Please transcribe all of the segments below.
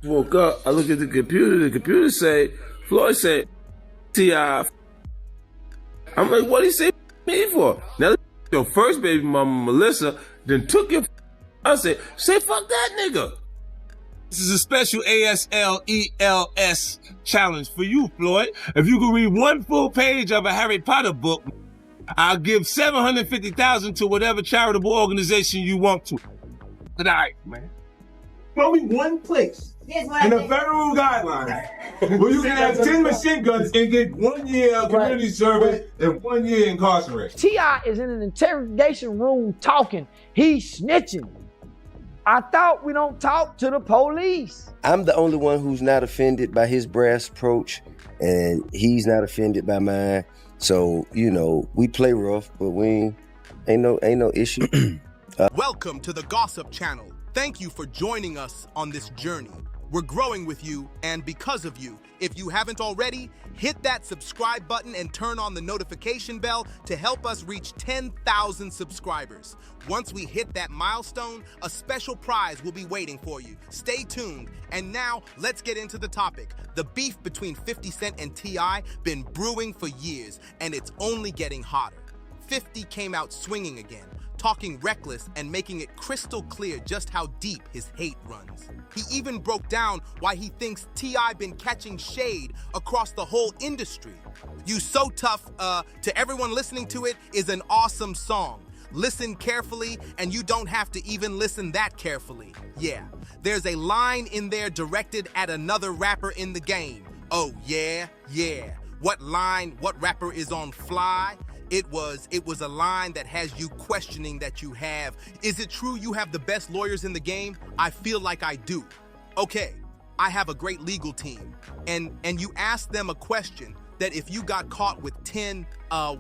Woke up, I looked at the computer say, Floyd said, T.I. I'm like, what did he say me for? Now, your first baby mama, Melissa, then took your I said, say fuck that nigga. This is a special ASLELS challenge for you, Floyd. If you can read one full page of a Harry Potter book, I'll give $750,000 to whatever charitable organization you want to. Good night, man. Only one place in the federal guidelines where you can have 10 machine guns and get 1 year of community service and 1 year incarceration. T.I. is in an interrogation room talking. He's snitching. I thought we don't talk to the police. I'm the only one who's not offended by his brass approach, and he's not offended by mine. So, you know, we play rough, but ain't no issue. Welcome to the Gossip Channel. Thank you for joining us on this journey. We're growing with you and because of you. If you haven't already, hit that subscribe button and turn on the notification bell to help us reach 10,000 subscribers. Once we hit that milestone, a special prize will be waiting for you. Stay tuned. And now, let's get into the topic. The beef between 50 Cent and T.I. been brewing for years, and it's only getting hotter. 50 came out swinging again, talking reckless and making it crystal clear just how deep his hate runs. He even broke down why he thinks T.I. been catching shade across the whole industry. You So Tough, to everyone listening to it, is an awesome song. Listen carefully, and you don't have to even listen that carefully. Yeah, there's a line in there directed at another rapper in the game. Oh yeah, yeah. What line, what rapper is on fly? It was a line that has you questioning that you have. Is it true you have the best lawyers in the game? I feel like I do. Okay, I have a great legal team. And you ask them a question that if you got caught with 10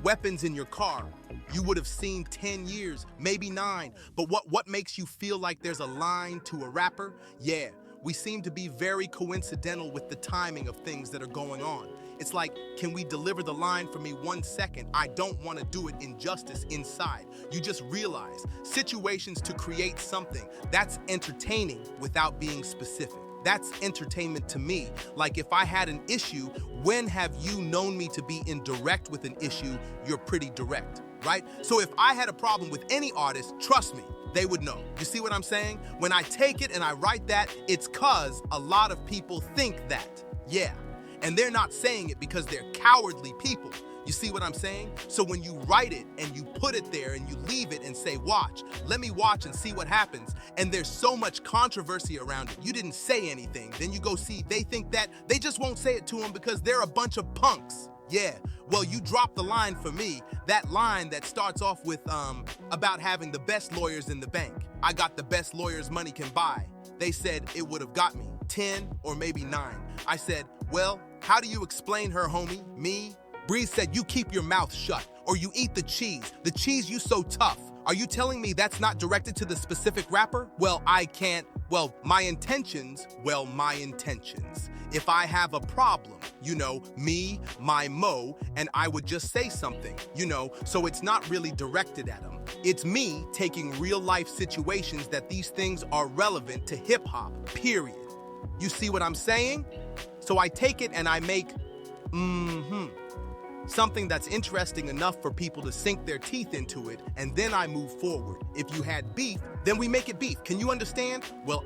weapons in your car, you would have seen 10 years, maybe 9. But what makes you feel like there's a line to a rapper? Yeah, we seem to be very coincidental with the timing of things that are going on. It's like, can we deliver the line for me 1 second? I don't want to do it injustice inside. You just realize situations to create something that's entertaining without being specific. That's entertainment to me. Like if I had an issue, when have you known me to be indirect with an issue? You're pretty direct, right? So if I had a problem with any artist, trust me, they would know. You see what I'm saying? When I take it and I write that, it's cause a lot of people think that. Yeah. And they're not saying it because they're cowardly people. You see what I'm saying? So when you write it and you put it there and you leave it and say, watch, let me watch and see what happens, and there's so much controversy around it, you didn't say anything, then you go see, they think that they just won't say it to them because they're a bunch of punks. Yeah, well, you dropped the line for me, that line that starts off with, about having the best lawyers in the bank. I got the best lawyers money can buy. They said it would have got me 10 or maybe 9. I said, well, how do you explain her, homie? Me? Breeze said, you keep your mouth shut, or you eat the cheese. The cheese you so tough. Are you telling me that's not directed to the specific rapper? Well, I can't. Well, my intentions. If I have a problem, you know, me, my mo, and I would just say something, you know, so it's not really directed at him. It's me taking real life situations that these things are relevant to hip hop, period. You see what I'm saying? So I take it and I make, something that's interesting enough for people to sink their teeth into it, and then I move forward. If you had beef, then we make it beef. Can you understand? Well,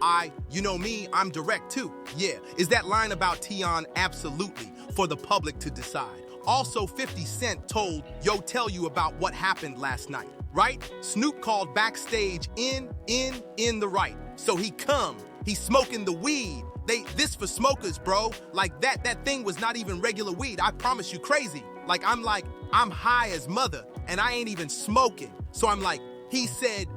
you know me, I'm direct too. Yeah, is that line about Tion? Absolutely, for the public to decide. Also, 50 Cent told, yo, tell you about what happened last night, right? Snoop called backstage in the right. So he's smoking the weed. This for smokers, bro. Like that thing was not even regular weed. I promise you, crazy. I'm high as mother and I ain't even smoking. So I'm like, he said,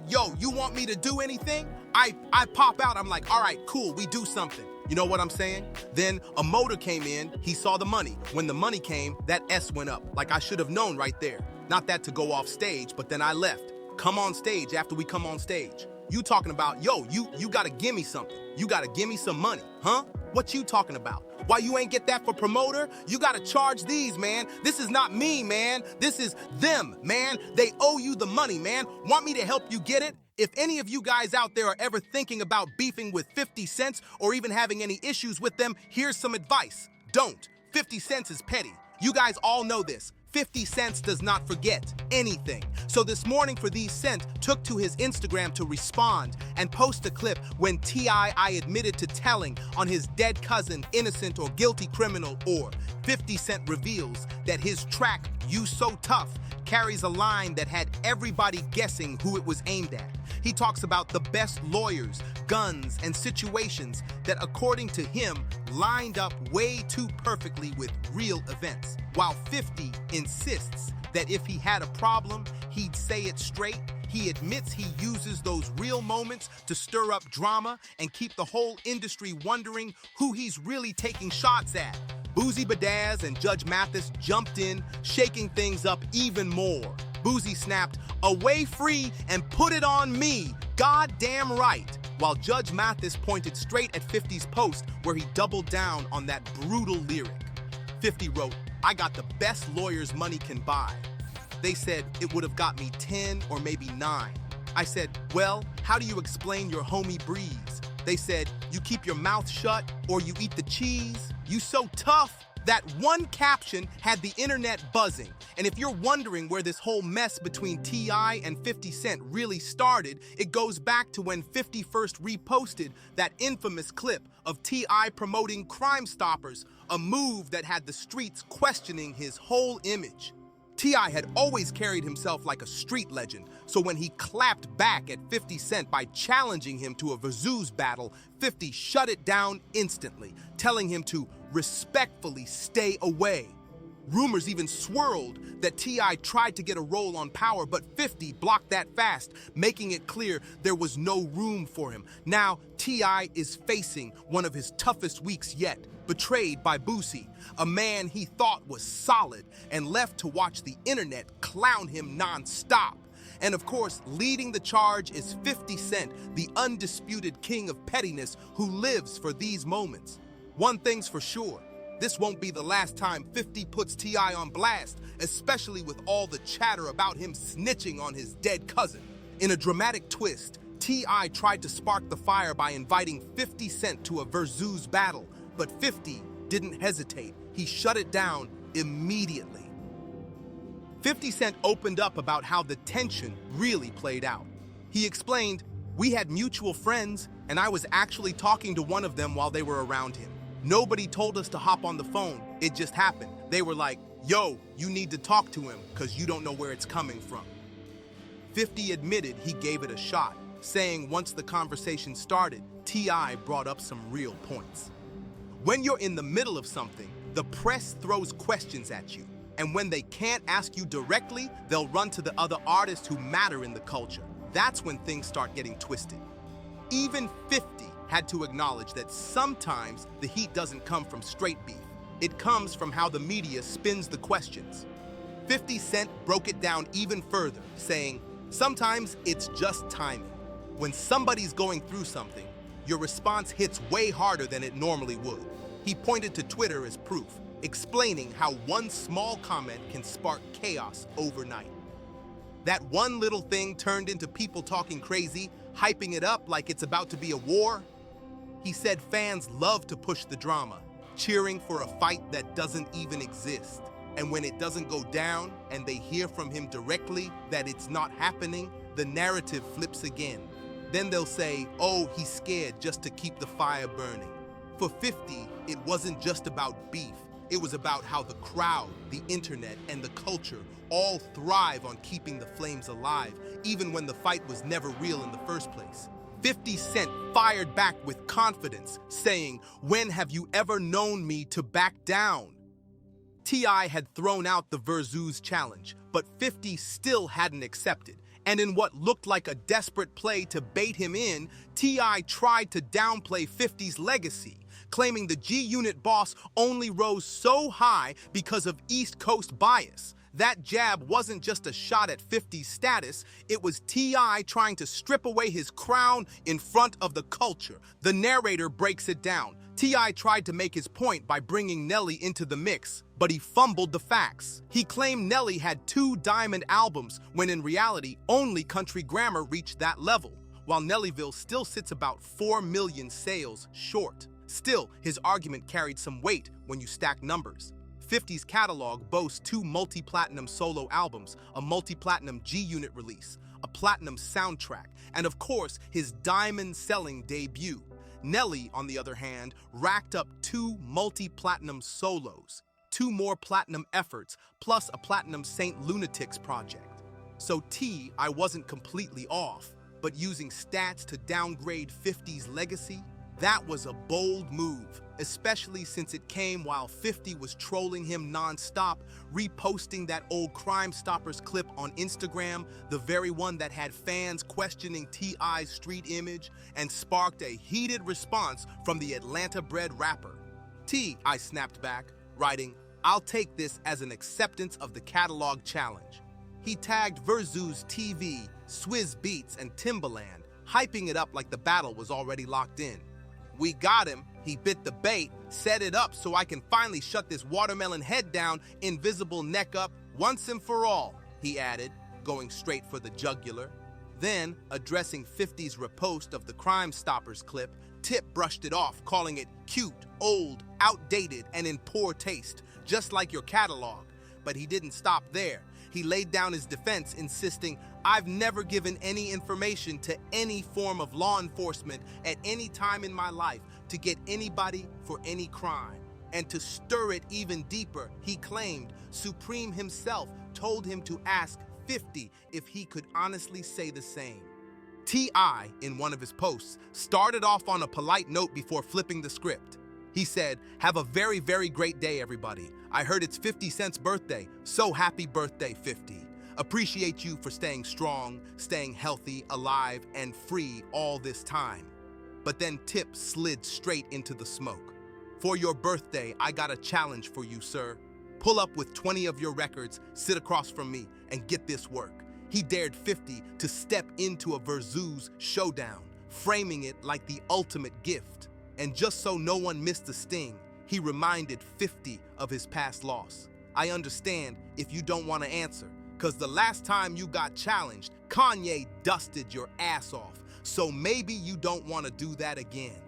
yo, you want me to do anything? I pop out. I'm like, all right, cool. We do something. You know what I'm saying? Then a motor came in. He saw the money. When the money came, that S went up. Like I should have known right there. Not that to go off stage, but then I left. Come on stage after we come on stage. You talking about, yo, you gotta give me something. You gotta give me some money, huh? What you talking about? Why you ain't get that for promoter? You gotta charge these, man. This is not me, man. This is them, man. They owe you the money, man. Want me to help you get it? If any of you guys out there are ever thinking about beefing with 50 Cent or even having any issues with them, here's some advice. Don't. 50 Cent is petty. You guys all know this. 50 Cent does not forget anything. So this morning for these Cent took to his Instagram to respond and post a clip when T.I. admitted to telling on his dead cousin, innocent or guilty criminal, or 50 Cent reveals that his track, You So Tough, carries a line that had everybody guessing who it was aimed at. He talks about the best lawyers, guns, and situations that, according to him, lined up way too perfectly with real events, while 50 insists that if he had a problem, he'd say it straight. He admits he uses those real moments to stir up drama and keep the whole industry wondering who he's really taking shots at. Boozy Badazz and Judge Mathis jumped in, shaking things up even more. Boozy snapped, "Away free and put it on me, goddamn right," while Judge Mathis pointed straight at 50's post where he doubled down on that brutal lyric. 50 wrote, "I got the best lawyers money can buy." They said it would have got me 10 or maybe 9. I said, "Well, how do you explain your homie Breeze?" They said, "You keep your mouth shut or you eat the cheese. You so tough." That one caption had the internet buzzing. And if you're wondering where this whole mess between T.I. and 50 Cent really started, it goes back to when 50 first reposted that infamous clip of T.I. promoting Crime Stoppers, a move that had the streets questioning his whole image. T.I. had always carried himself like a street legend, so when he clapped back at 50 Cent by challenging him to a Verzuz battle, 50 shut it down instantly, telling him to respectfully stay away. Rumors even swirled that T.I. tried to get a roll on Power, but 50 blocked that fast, making it clear there was no room for him. Now, T.I. is facing one of his toughest weeks yet, betrayed by Boosie, a man he thought was solid and left to watch the internet clown him non-stop. And of course, leading the charge is 50 Cent, the undisputed king of pettiness who lives for these moments. One thing's for sure, this won't be the last time 50 puts T.I. on blast, especially with all the chatter about him snitching on his dead cousin. In a dramatic twist, T.I. tried to spark the fire by inviting 50 Cent to a Verzuz battle, but 50 didn't hesitate. He shut it down immediately. 50 Cent opened up about how the tension really played out. He explained, "We had mutual friends, and I was actually talking to one of them while they were around him. Nobody told us to hop on the phone. It just happened. They were like, 'Yo, you need to talk to him because you don't know where it's coming from.'" 50 admitted he gave it a shot, saying once the conversation started, T.I. brought up some real points. When you're in the middle of something, the press throws questions at you. And when they can't ask you directly, they'll run to the other artists who matter in the culture. That's when things start getting twisted. Even 50 had to acknowledge that sometimes the heat doesn't come from straight beef. It comes from how the media spins the questions. 50 Cent broke it down even further, saying, "Sometimes it's just timing. When somebody's going through something, your response hits way harder than it normally would." He pointed to Twitter as proof, explaining how one small comment can spark chaos overnight. That one little thing turned into people talking crazy, hyping it up like it's about to be a war. He said fans love to push the drama, cheering for a fight that doesn't even exist. And when it doesn't go down and they hear from him directly that it's not happening, the narrative flips again. Then they'll say, "Oh, he's scared just to keep the fire burning." For 50, it wasn't just about beef. It was about how the crowd, the internet, and the culture all thrive on keeping the flames alive, even when the fight was never real in the first place. 50 Cent fired back with confidence, saying, "When have you ever known me to back down?" T.I. had thrown out the Verzuz challenge, but 50 still hadn't accepted. And in what looked like a desperate play to bait him in, T.I. tried to downplay 50's legacy, claiming the GUnit boss only rose so high because of East Coast bias. That jab wasn't just a shot at 50's status, it was T.I. trying to strip away his crown in front of the culture. The narrator breaks it down. T.I. tried to make his point by bringing Nelly into the mix, but he fumbled the facts. He claimed Nelly had 2 diamond albums, when in reality, only Country Grammar reached that level, while Nellyville still sits about 4 million sales short. Still, his argument carried some weight when you stack numbers. 50's catalog boasts 2 multi-platinum solo albums, a multi-platinum GUnit release, a platinum soundtrack, and of course, his diamond-selling debut. Nelly, on the other hand, racked up 2 multi-platinum solos, 2 more platinum efforts, plus a platinum Saint Lunatics project. So I wasn't completely off, but using stats to downgrade 50's legacy, that was a bold move, especially since it came while 50 was trolling him non-stop, reposting that old Crime Stoppers clip on Instagram, the very one that had fans questioning T.I.'s street image, and sparked a heated response from the Atlanta-bred rapper. I snapped back, writing, "I'll take this as an acceptance of the catalog challenge." He tagged Versus TV, Swizz Beats, and Timbaland, hyping it up like the battle was already locked in. "We got him. He bit the bait, set it up so I can finally shut this watermelon head down, invisible neck up, once and for all," he added, going straight for the jugular. Then, addressing 50's repost of the Crime Stoppers clip, Tip brushed it off, calling it cute, old, outdated, and in poor taste, just like your catalog. But he didn't stop there. He laid down his defense, insisting, "I've never given any information to any form of law enforcement at any time in my life to get anybody for any crime." And to stir it even deeper, he claimed Supreme himself told him to ask 50 if he could honestly say the same. T.I., in one of his posts, started off on a polite note before flipping the script. He said, "Have a very, very great day, everybody. I heard it's 50 Cent's birthday, so happy birthday, 50. Appreciate you for staying strong, staying healthy, alive, and free all this time." But then Tip slid straight into the smoke. "For your birthday, I got a challenge for you, sir. Pull up with 20 of your records, sit across from me, and get this work." He dared 50 to step into a Versus showdown, framing it like the ultimate gift. And just so no one missed the sting, he reminded 50 of his past loss. "I understand if you don't want to answer, because the last time you got challenged, Kanye dusted your ass off, so maybe you don't want to do that again."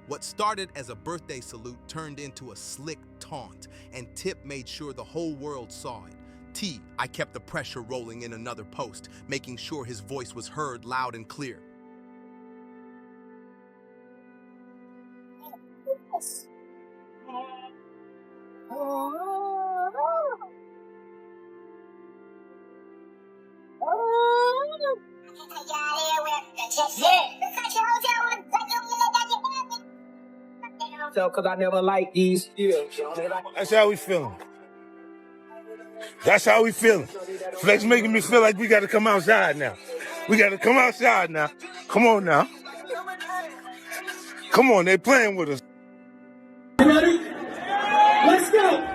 What started as a birthday salute turned into a slick taunt, and Tip made sure the whole world saw it. I kept the pressure rolling in another post, making sure his voice was heard loud and clear. So, cause I never liked these. That's how we feeling. That's how we feeling. Flex making me feel like we got to come outside now. We got to come outside now. Come on now. Come on, they playing with us. You ready? Let's go.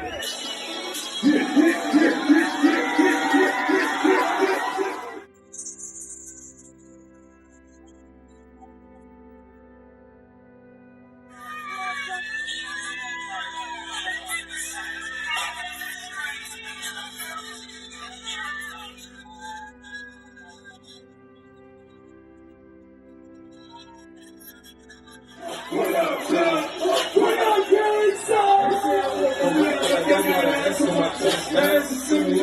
What up, son? What up, Gary, son? I got my ass on my chest, ass is sitting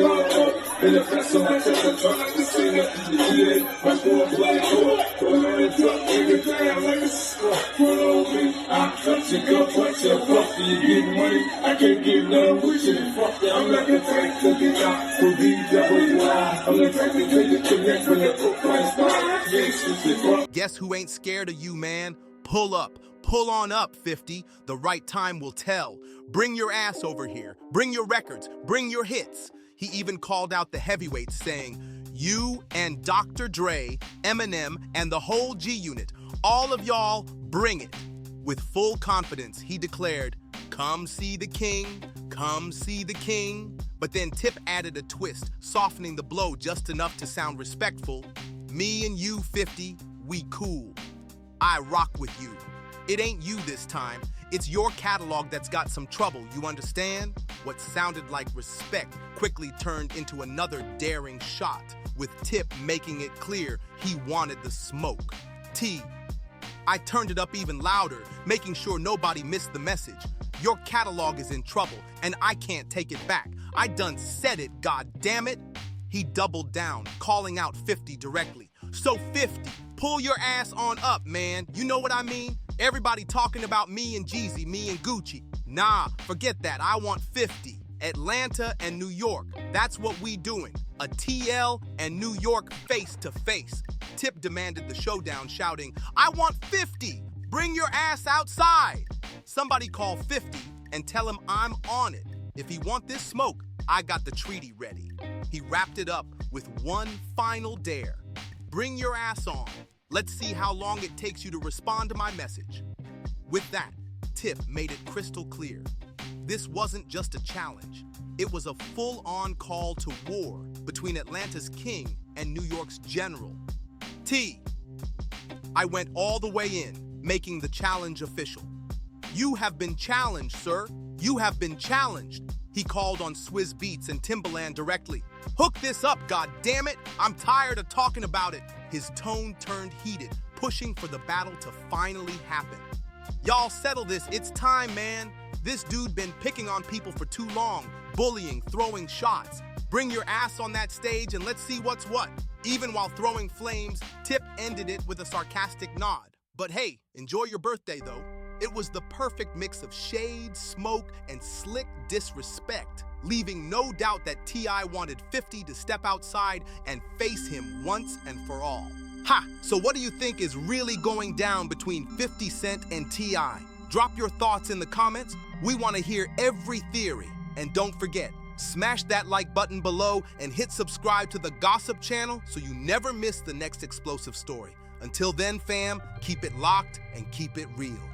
in the press on my chest, I'm trying to sing it. Yeah, my boy black boy, put on the truck, take it down like a squat. Put on me, I touch your girl, punch your buff, you get money. I can't get none with you, fuck that. I'm like a tank to get out for DWI. I'm the type to take the connect when the book price fine. Guess who ain't scared of you, man? Pull up. Pull on up, 50. The right time will tell. Bring your ass over here. Bring your records. Bring your hits. He even called out the heavyweights, saying, "You and Dr. Dre, Eminem, and the whole GUnit, all of y'all, bring it." With full confidence, he declared, "Come see the king. Come see the king." But then Tip added a twist, softening the blow just enough to sound respectful. "Me and you, 50, we cool. I rock with you. It ain't you this time. It's your catalog that's got some trouble, you understand? What sounded like respect quickly turned into another daring shot, with Tip making it clear he wanted the smoke. T. I turned it up even louder, making sure nobody missed the message. Your catalog is in trouble, and I can't take it back. I done said it, god damn it. He doubled down, calling out 50 directly. So 50, pull your ass on up, man. You know what I mean? Everybody talking about me and Jeezy, me and Gucci. Nah, forget that. I want 50. Atlanta and New York. That's what we doing. A TL and New York face to face. Tip demanded the showdown, shouting, I want 50. Bring your ass outside. Somebody call 50 and tell him I'm on it. If he want this smoke, I got the treaty ready. He wrapped it up with one final dare. Bring your ass on. Let's see how long it takes you to respond to my message. With that, Tip made it crystal clear. This wasn't just a challenge. It was a full-on call to war between Atlanta's king and New York's general. T. I went all the way in, making the challenge official. You have been challenged, sir. You have been challenged. He called on Swizz Beatz and Timbaland directly. Hook this up, goddammit! I'm tired of talking about it. His tone turned heated, pushing for the battle to finally happen. Y'all settle this, it's time, man. This dude been picking on people for too long, bullying, throwing shots. Bring your ass on that stage and let's see what's what. Even while throwing flames, Tip ended it with a sarcastic nod. But hey, enjoy your birthday though. It was the perfect mix of shade, smoke, and slick disrespect, leaving no doubt that T.I. wanted 50 to step outside and face him once and for all. Ha! So what do you think is really going down between 50 Cent and T.I.? Drop your thoughts in the comments. We want to hear every theory. And don't forget, smash that like button below and hit subscribe to the Gossip channel so you never miss the next explosive story. Until then, fam, keep it locked and keep it real.